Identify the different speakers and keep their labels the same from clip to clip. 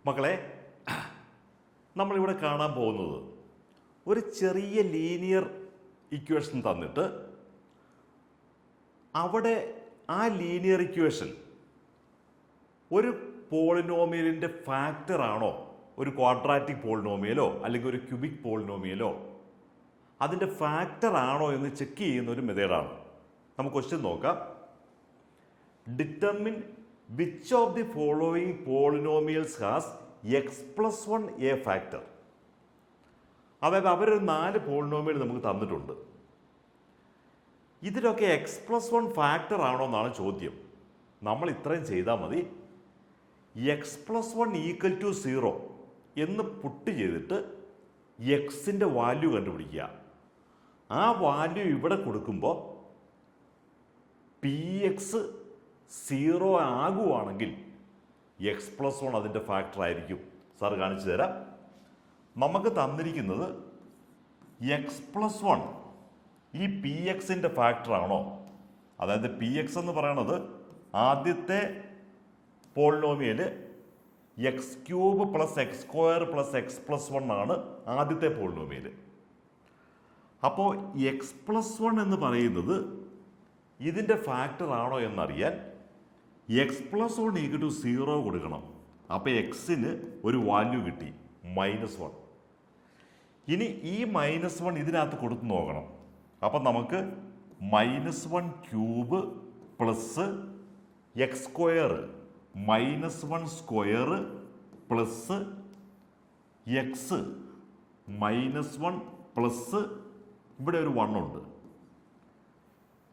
Speaker 1: മക്കളെ, നമ്മളിവിടെ കാണാൻ പോകുന്നത് ഒരു ചെറിയ ലീനിയർ ഇക്വേഷൻ തന്നിട്ട് അവിടെ ആ ലീനിയർ ഇക്വേഷൻ ഒരു പോളിനോമിയലിൻ്റെ ഫാക്ടറാണോ, ഒരു ക്വാഡ്രാറ്റിക് പോളിനോമിയലോ അല്ലെങ്കിൽ ഒരു ക്യൂബിക് പോളിനോമിയലോ അതിൻ്റെ ഫാക്ടറാണോ എന്ന് ചെക്ക് ചെയ്യുന്ന ഒരു മെത്തേഡാണ്. നമുക്ക് ക്വസ്റ്റ്യൻ നോക്കാം. Determine which of the following polynomials has x+1 A factor. അതായത് അവരൊരു 4 പോളിനോമിയൽ നമുക്ക് തന്നിട്ടുണ്ട്. ഇതിലൊക്കെ x+1 ഫാക്ടർ ആണോ എന്നാണ് ചോദ്യം. നമ്മൾ ഇത്രയും ചെയ്താൽ മതി. x+1 = 0 എന്ന് പുട്ട് ചെയ്തിട്ട് എക്സിൻ്റെ വാല്യൂ കണ്ടുപിടിക്കുക. ആ വാല്യൂ ഇവിടെ കൊടുക്കുമ്പോൾ px 0 ആകുവാണെങ്കിൽ x+1 അതിൻ്റെ ഫാക്ടർ ആയിരിക്കും. സാർ കാണിച്ചു തരാം. നമുക്ക് തന്നിരിക്കുന്നത് x+1 ഈ പി എക്സിൻ്റെ ഫാക്ടറാണോ? അതായത് പി എക്സ് എന്ന് പറയണത് ആദ്യത്തെ പോളിനോമിയൽ x³ + x² + x+1 ആണ് ആദ്യത്തെ പോളിനോമിയൽ. അപ്പോൾ x+1 എന്ന് പറയുന്നത് ഇതിൻ്റെ ഫാക്ടർ ആണോ എന്നറിയാൻ x+1 = 0 കൊടുക്കണം. അപ്പോൾ എക്സിന് ഒരു വാല്യൂ കിട്ടി -1. ഇനി ഈ -1 ഇതിനകത്ത് കൊടുത്ത് നോക്കണം. അപ്പം നമുക്ക് -1³ + x² -1² + x -1 പ്ലസ് ഇവിടെ ഒരു 1 ഉണ്ട്.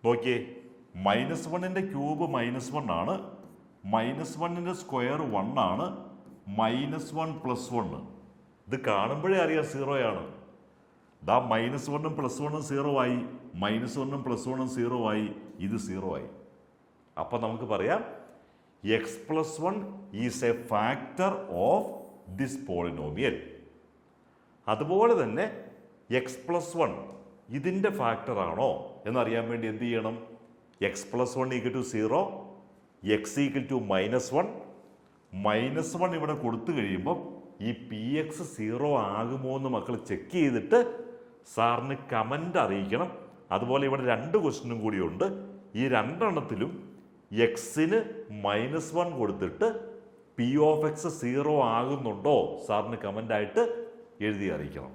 Speaker 1: നോക്കിയേ, -1ൻ്റെ ക്യൂബ് -1 ആണ്, -1ൻ്റെ സ്ക്വയർ 1 ആണ്, -1 + 1. ഇത് കാണുമ്പോഴേ അറിയാം 0 ആണ്. ദാ -1ഉം +1ഉം 0 ആയി, -1ഉം +1ഉം 0 ആയി, ഇത് 0 ആയി. അപ്പം നമുക്ക് പറയാം x+1 is A factor of this polynomial. അതുപോലെ തന്നെ x+1 ഇതിൻ്റെ ഫാക്ടർ ആണോ എന്നറിയാൻ വേണ്ടി എന്ത് ചെയ്യണം? x+1 = 0, x = -1. -1 ഇവിടെ കൊടുത്തു കഴിയുമ്പോൾ ഈ px 0 ആകുമോ എന്ന് മക്കൾ ചെക്ക് ചെയ്തിട്ട് സാറിന് കമൻ്റ് അറിയിക്കണം. അതുപോലെ ഇവിടെ 2 ക്വസ്റ്റ്യനും കൂടിയുണ്ട്. ഈ 2 എണ്ണത്തിലും എക്സിന് -1 കൊടുത്തിട്ട് p(x) 0 ആകുന്നുണ്ടോ സാറിന് കമൻ്റായിട്ട് എഴുതി അറിയിക്കണം.